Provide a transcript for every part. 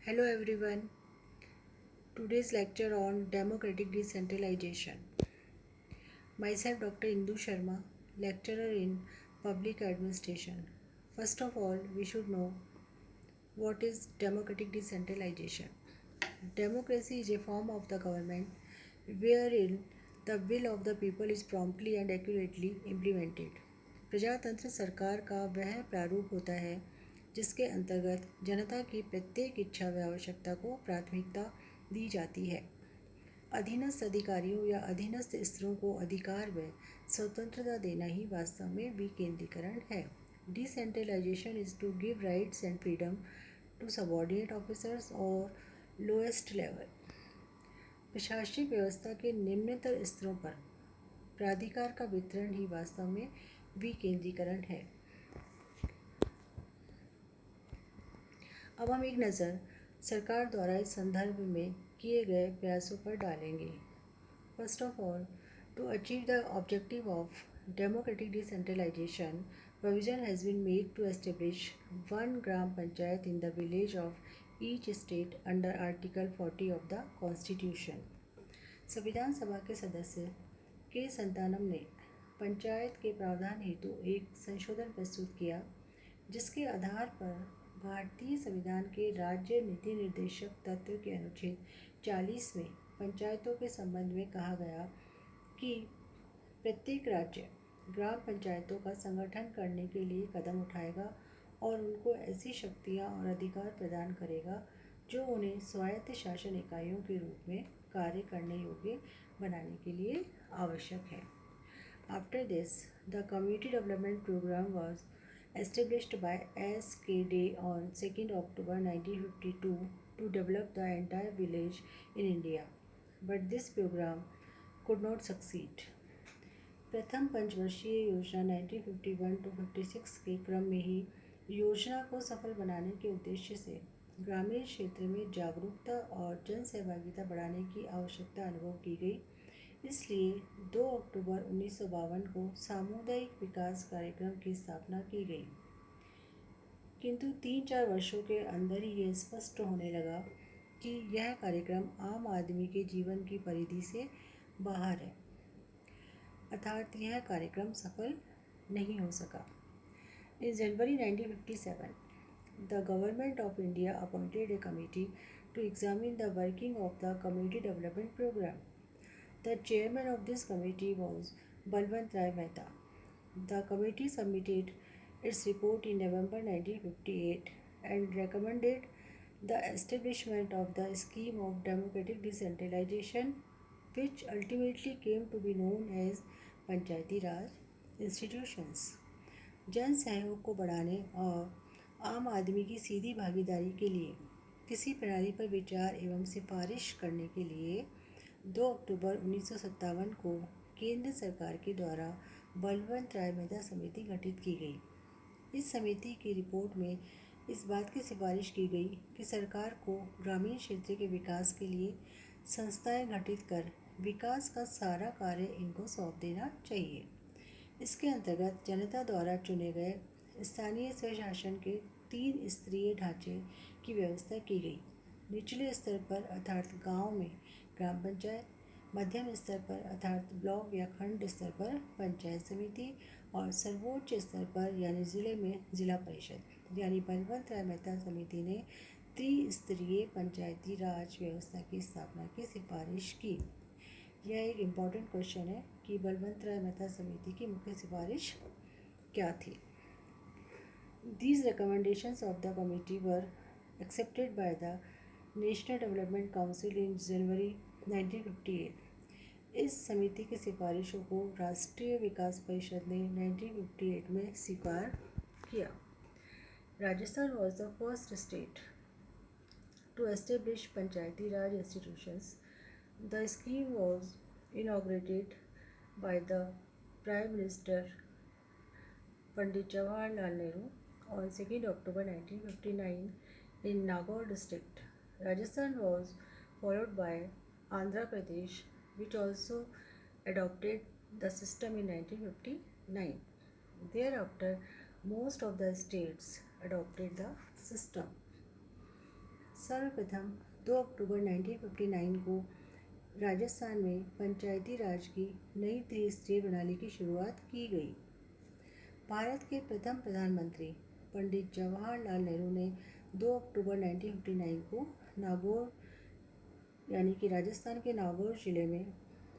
Hello everyone. Today's lecture on democratic decentralization. Myself Dr. Indu Sharma, lecturer in public administration. First of all, we should know what is democratic decentralization. Democracy is a form of the government wherein the will of the people is promptly and accurately implemented. प्रजातंत्र सरकार का वह प्रारूप होता है जिसके अंतर्गत जनता की प्रत्येक इच्छा व आवश्यकता को प्राथमिकता दी जाती है। अधीनस्थ अधिकारियों या अधीनस्थ स्तरों को अधिकार व स्वतंत्रता देना ही वास्तव में विकेंद्रीकरण है। Decentralization is to give rights and freedom to subordinate officers और लोएस्ट लेवल। प्रशासनिक व्यवस्था के निम्नतर स्तरों पर प्राधिकार का वितरण ही वास्तव में विकेंद्रीकरण है। अब हम एक नज़र सरकार द्वारा इस संदर्भ में किए गए प्रयासों पर डालेंगे। First of all, to achieve the objective of democratic decentralization, provision has been made to establish one gram panchayat in the village of each state under Article 40 of the Constitution. संविधान सभा के सदस्य के संतानम ने पंचायत के प्रावधान हेतु एक संशोधन प्रस्तुत किया, जिसके आधार पर भारतीय संविधान के राज्य नीति निर्देशक तत्व के अनुच्छेद 40 में पंचायतों के संबंध में कहा गया कि प्रत्येक राज्य ग्राम पंचायतों का संगठन करने के लिए कदम उठाएगा और उनको ऐसी शक्तियाँ और अधिकार प्रदान करेगा जो उन्हें स्वायत्त शासन इकाइयों के रूप में कार्य करने योग्य बनाने के लिए आवश्यक है। After this, the community development programme was established by S.K. Day on 2nd October 1952 to develop the entire village in India, but this program could not succeed. प्रथम पंचवर्षीय योजना 1951 to 56 के क्रम में ही योजना को सफल बनाने के उद्देश्य से ग्रामीण क्षेत्र में जागरूकता और जन सहभागिता बढ़ाने की आवश्यकता अनुभव की गई। इसलिए 2 अक्टूबर 1952 को सामुदायिक विकास कार्यक्रम की स्थापना की गई, किंतु 3-4 वर्षों के अंदर ही यह स्पष्ट होने लगा कि यह कार्यक्रम आम आदमी के जीवन की परिधि से बाहर है, अर्थात यह कार्यक्रम सफल नहीं हो सका। In January 1957, the Government of India appointed a committee to examine the working of the Community Development Program. The chairman of this committee was Balwant Rai Mehta. The committee submitted its report in November 1958 and recommended the establishment of the scheme of democratic decentralization, which ultimately came to be known as Panchayati Raj institutions. जन सहयोग को बढ़ाने और आम आदमी की सीधी भागीदारी के लिए किसी प्रणाली पर विचार एवं सिफारिश करने के लिए 2 अक्टूबर 1957 को केंद्र सरकार के द्वारा बलवंत राय मेहता समिति गठित की गई। इस समिति की रिपोर्ट में इस बात की सिफारिश की गई कि सरकार को ग्रामीण क्षेत्र के विकास के लिए संस्थाएं गठित कर विकास का सारा कार्य इनको सौंप देना चाहिए। इसके अंतर्गत जनता द्वारा चुने गए स्थानीय स्वशासन के 3 स्तरीय ढांचे की व्यवस्था की गई। निचले स्तर पर अर्थात गांव में ग्राम पंचायत, मध्यम स्तर पर अर्थात ब्लॉक या खंड स्तर पर पंचायत समिति और सर्वोच्च स्तर पर यानी ज़िले में जिला परिषद। यानी बलवंत राय मेहता समिति ने त्रिस्तरीय पंचायती राज व्यवस्था की स्थापना की सिफारिश की। यह एक इम्पॉर्टेंट क्वेश्चन है कि बलवंत राय मेहता समिति की मुख्य सिफारिश क्या थी। These recommendations of the committee were accepted by the National Development Council in January 1958. इस समिति की सिफारिशों को राष्ट्रीय विकास परिषद ने 1958 में स्वीकार किया। Rajasthan was the first state to establish Panchayati Raj institutions. The scheme was inaugurated by the Prime Minister Pandit Jawaharlal Nehru on 2nd October 1959 in Nagaur district. Rajasthan was followed by Andhra Pradesh, which also adopted the system in 1959. Thereafter, most of the states adopted the system. सर्वप्रथम 2 अक्टूबर 1959 को राजस्थान में पंचायती राज की नई त्रिस्तरीय प्रणाली की शुरुआत की गई। भारत के प्रथम प्रधानमंत्री पंडित जवाहरलाल नेहरू ने 2 अक्टूबर 1959 को नागौर यानी कि राजस्थान के नागौर जिले में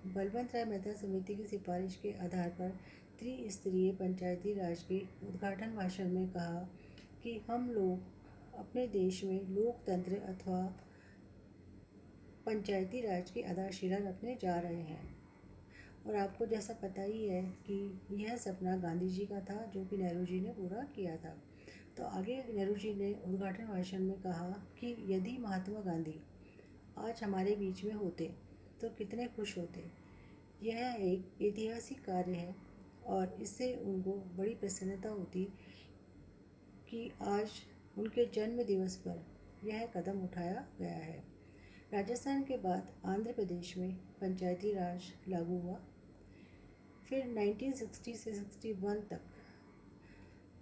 बलवंत राय मेहता समिति की सिफारिश के आधार पर त्रिस्तरीय पंचायती राज के उद्घाटन भाषण में कहा कि हम लोग अपने देश में लोकतंत्र अथवा पंचायती राज की आधारशिला रखने जा रहे हैं। और आपको जैसा पता ही है कि यह सपना गांधी जी का था जो कि नेहरू जी ने पूरा किया था। तो आगे नेहरू जी ने उद्घाटन भाषण में कहा कि यदि महात्मा गांधी आज हमारे बीच में होते तो कितने खुश होते। यह एक ऐतिहासिक कार्य है और इससे उनको बड़ी प्रसन्नता होती कि आज उनके जन्म दिवस पर यह कदम उठाया गया है। राजस्थान के बाद आंध्र प्रदेश में पंचायती राज लागू हुआ। फिर 1960 से 61 तक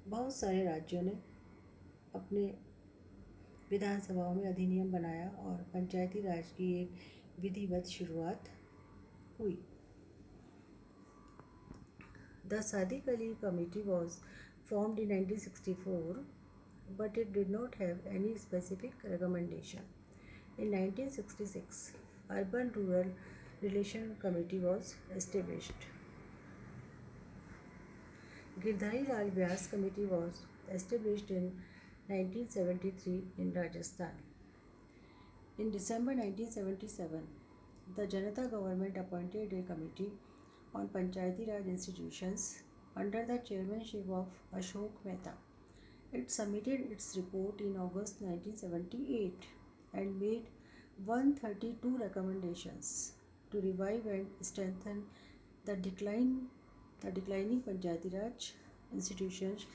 बहुत सारे राज्यों ने अपने विधानसभाओं में अधिनियम बनाया और पंचायती राज की एक विधिवत शुरुआत हुई। The Sadiq Ali committee was formed in 1964, but it did not have any specific recommendation. In 1966, Urban-Rural Relation Committee was established. Girdhari Lal Vyas Committee was established in 1973 in Rajasthan. In December 1977, the Janata government appointed a committee on Panchayati Raj institutions under the chairmanship of Ashok Mehta. It submitted its report in August 1978 and made 132 recommendations to revive and strengthen the declining Panchayati Raj institutions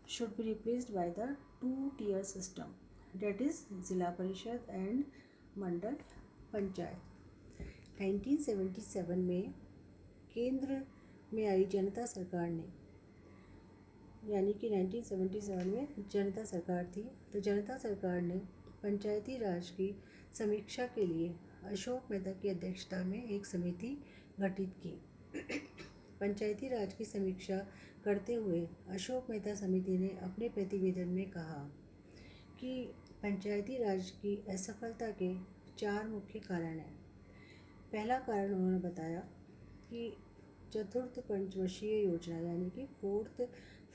should be replaced by the two-tier system, that is Zilla Parishad and Mandal Panchayat. 1977 में केंद्र में आई जनता सरकार ने यानी कि 1977 में जनता सरकार थी, तो जनता सरकार ने पंचायती राज की समीक्षा के लिए अशोक मेहता की अध्यक्षता में एक समिति गठित की। पंचायती राज की समीक्षा करते हुए अशोक मेहता समिति ने अपने प्रतिवेदन में कहा कि पंचायती राज की असफलता के 4 मुख्य कारण हैं। पहला कारण उन्होंने बताया कि चतुर्थ पंचवर्षीय योजना यानी कि 4th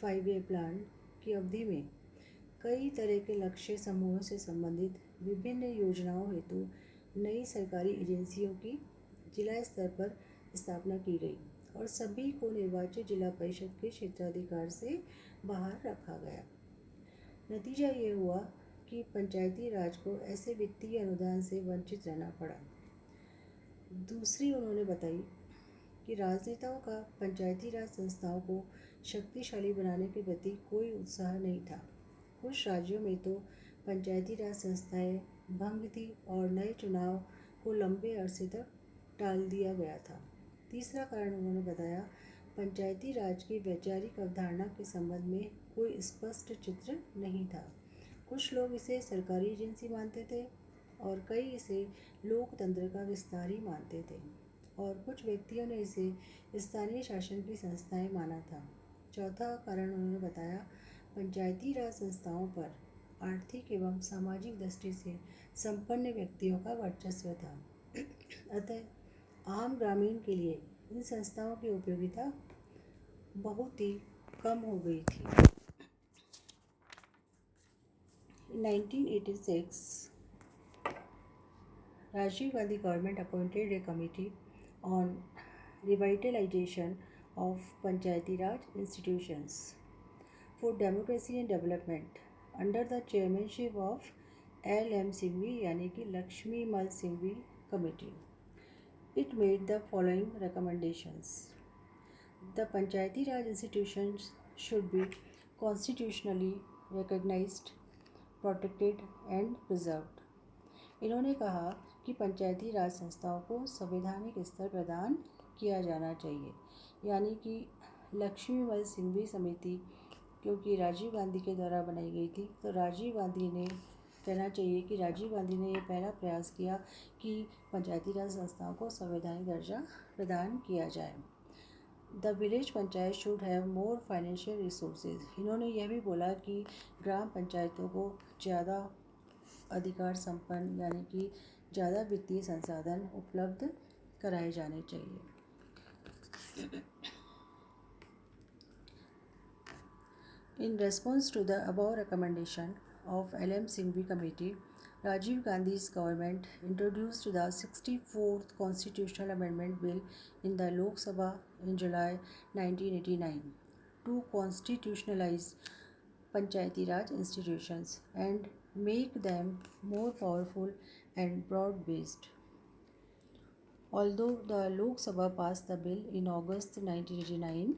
5-year प्लान की अवधि में कई तरह के लक्ष्य समूहों से संबंधित विभिन्न योजनाओं हेतु नई सरकारी एजेंसियों की जिला स्तर पर स्थापना की गई और सभी को निर्वाचित जिला परिषद के क्षेत्राधिकार से बाहर रखा गया। नतीजा ये हुआ कि पंचायती राज को ऐसे वित्तीय अनुदान से वंचित रहना पड़ा। दूसरी उन्होंने बताई कि राजनेताओं का पंचायती राज संस्थाओं को शक्तिशाली बनाने के प्रति कोई उत्साह नहीं था। कुछ राज्यों में तो पंचायती राज संस्थाएं भंग थी और नए चुनाव को लंबे अरसे तक टाल दिया गया था। तीसरा कारण उन्होंने बताया पंचायती राज की वैचारिक अवधारणा के संबंध में कोई स्पष्ट चित्र नहीं था। कुछ लोग इसे सरकारी एजेंसी मानते थे और कई इसे लोकतंत्र का विस्तार ही मानते थे और कुछ व्यक्तियों ने इसे स्थानीय शासन की संस्थाएं माना था। चौथा कारण उन्होंने बताया पंचायती राज संस्थाओं पर आर्थिक एवं सामाजिक दृष्टि से संपन्न व्यक्तियों का वर्चस्व था। अतः आम ग्रामीण के लिए इन संस्थाओं की उपयोगिता बहुत ही कम हो गई थी। In 1986, Rajiv Gandhi government appointed a committee on revitalization of Panchayati Raj institutions for democracy and development under the chairmanship of L.M. Singhvi यानी कि लक्ष्मी मल Singhvi committee. It made the following recommendations. The Panchayati Raj institutions should be constitutionally recognized, protected and preserved. इन्होंने कहा कि पंचायती राज संस्थाओं को संवैधानिक स्तर प्रदान किया जाना चाहिए, यानी कि लक्ष्मीमल सिंघवी समिति क्योंकि राजीव गांधी के द्वारा बनाई गई थी, तो राजीव गांधी ने कहना चाहिए कि राजीव गांधी ने यह पहला प्रयास किया कि पंचायती राज संस्थाओं को संवैधानिक दर्जा प्रदान किया जाए। The village panchayat should have more financial resources. इन्होंने यह भी बोला कि ग्राम पंचायतों को ज़्यादा अधिकार संपन्न यानी कि ज़्यादा वित्तीय संसाधन उपलब्ध कराए जाने चाहिए। In response to the above recommendation of L.M. Singhvi Committee, Rajiv Gandhi's government introduced the 64th Constitutional Amendment Bill in the Lok Sabha in July 1989 to constitutionalize Panchayati Raj institutions and make them more powerful and broad-based. Although the Lok Sabha passed the bill in August 1989,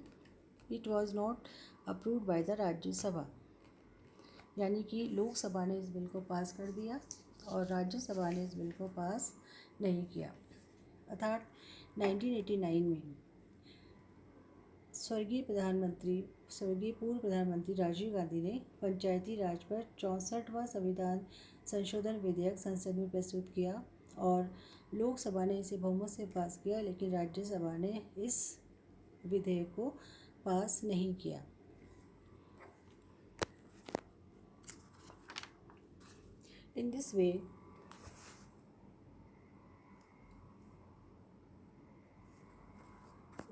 it was not approved by the राज्य सभा। यानी कि लोकसभा ने इस bill को पास कर दिया और राज्यसभा ने इस बिल को पास नहीं किया। अर्थात 1989 में स्वर्गीय पूर्व प्रधानमंत्री राजीव गांधी ने पंचायती राज पर 64वां संविधान संशोधन विधेयक संसद में प्रस्तुत किया और लोकसभा ने इसे बहुमत से पास किया, लेकिन राज्यसभा ने इस विधेयक को पास नहीं किया। In this way,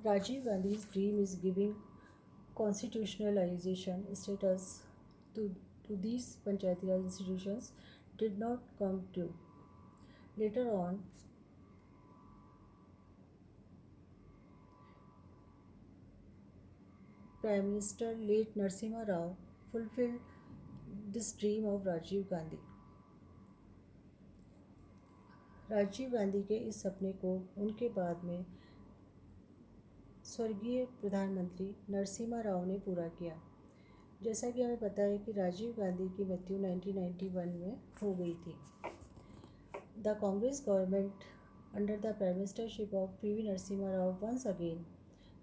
Rajiv Gandhi's dream is giving constitutionalization status to these Panchayati Raj institutions did not come true. Later on, Prime Minister late Narasimha Rao fulfilled this dream of Rajiv Gandhi. Rajiv Gandhi के इस सपने को उनके बाद में स्वर्गीय प्रधानमंत्री नरसिम्हा राव ने पूरा किया। जैसा कि हमें पता है कि राजीव गांधी की मृत्यु 1991 में हो गई थी। The Congress government under the prime ministership of PV Narasimha Rao once again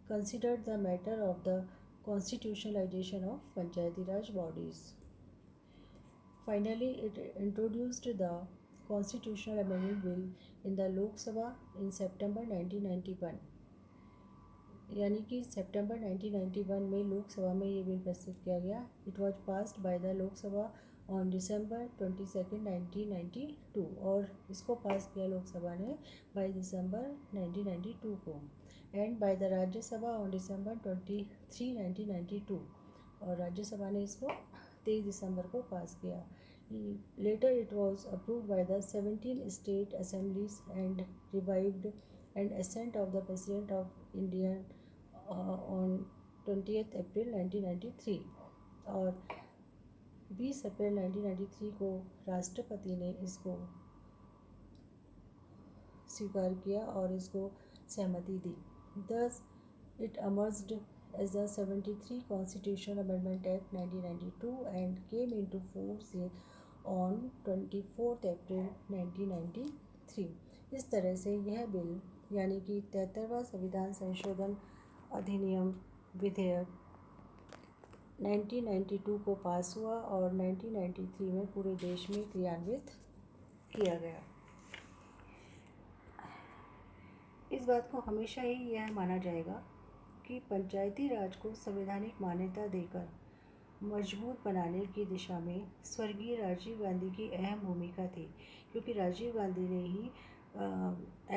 considered the matter of the constitutionalization of Panchayati Raj bodies. Finally, it introduced the Constitutional Amendment Bill in the Lok Sabha in September 1991. यानी कि सितंबर 1991 में लोकसभा में ये bill प्रस्तुत किया गया। It was passed by the Lok Sabha on December 22, 1992 और इसको पास किया लोकसभा ने बाय दिसंबर 1992 को and by the Rajya Sabha on December 23, 1992 और राज्यसभा ने इसको 23 दिसंबर को पास किया। Later it was approved by the 17 state assemblies and revived and assent of the President of India on 20th April 1993 और 20 अप्रैल 1993 को राष्ट्रपति ने इसको स्वीकार किया और इसको सहमति दी। Thus it emerged as the 73 Constitutional Amendment Act 1992 and came into force on 24th April 1993। इस तरह से यह बिल यानी कि 73वां संविधान संशोधन अधिनियम विधेयक 1992 को पास हुआ और 1993 में पूरे देश में क्रियान्वित किया गया। इस बात को हमेशा ही यह माना जाएगा कि पंचायती राज को संवैधानिक मान्यता देकर मजबूत बनाने की दिशा में स्वर्गीय राजीव गांधी की अहम भूमिका थी, क्योंकि राजीव गांधी ने ही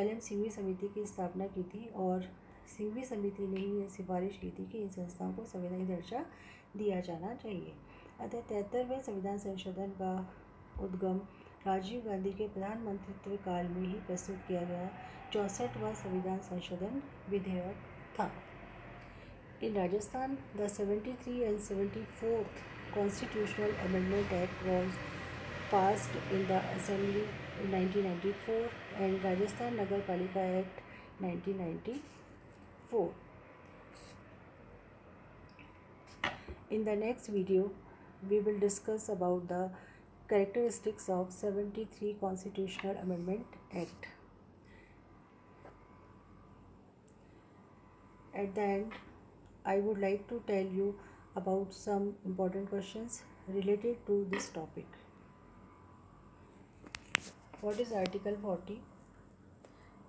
एल.एम. सिंघवी समिति की स्थापना की थी और सिंघवी समिति ने ही यह सिफारिश की थी कि इन संस्थाओं को संवैधानिक दर्जा दिया जाना चाहिए। अतः 73वें संविधान संशोधन का उद्गम राजीव गांधी के प्रधानमंत्रित्व काल में ही प्रस्तुत किया गया 64वां संविधान संशोधन विधेयक था। In Rajasthan, the 73 and 74th Constitutional Amendment Act was passed in the Assembly in 1994 and Rajasthan Nagar Palika Act 1994. In the next video, we will discuss about the characteristics of 73 Constitutional Amendment Act. At the end, I would like to tell you about some important questions related to this topic. What is Article 40?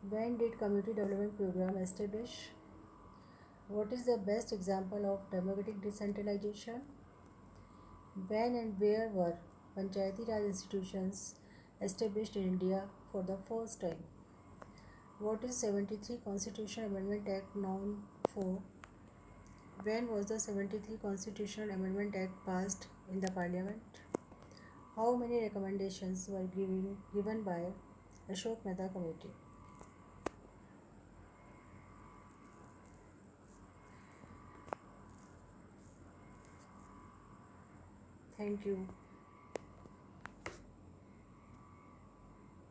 When did Community Development Program establish? What is the best example of democratic decentralization? When and where were Panchayati Raj institutions established in India for the first time? What is 73 Constitutional Amendment Act known for? When was the 73 Constitutional Amendment Act passed in the Parliament? How many recommendations were given by Ashok Mehta Committee? Thank you.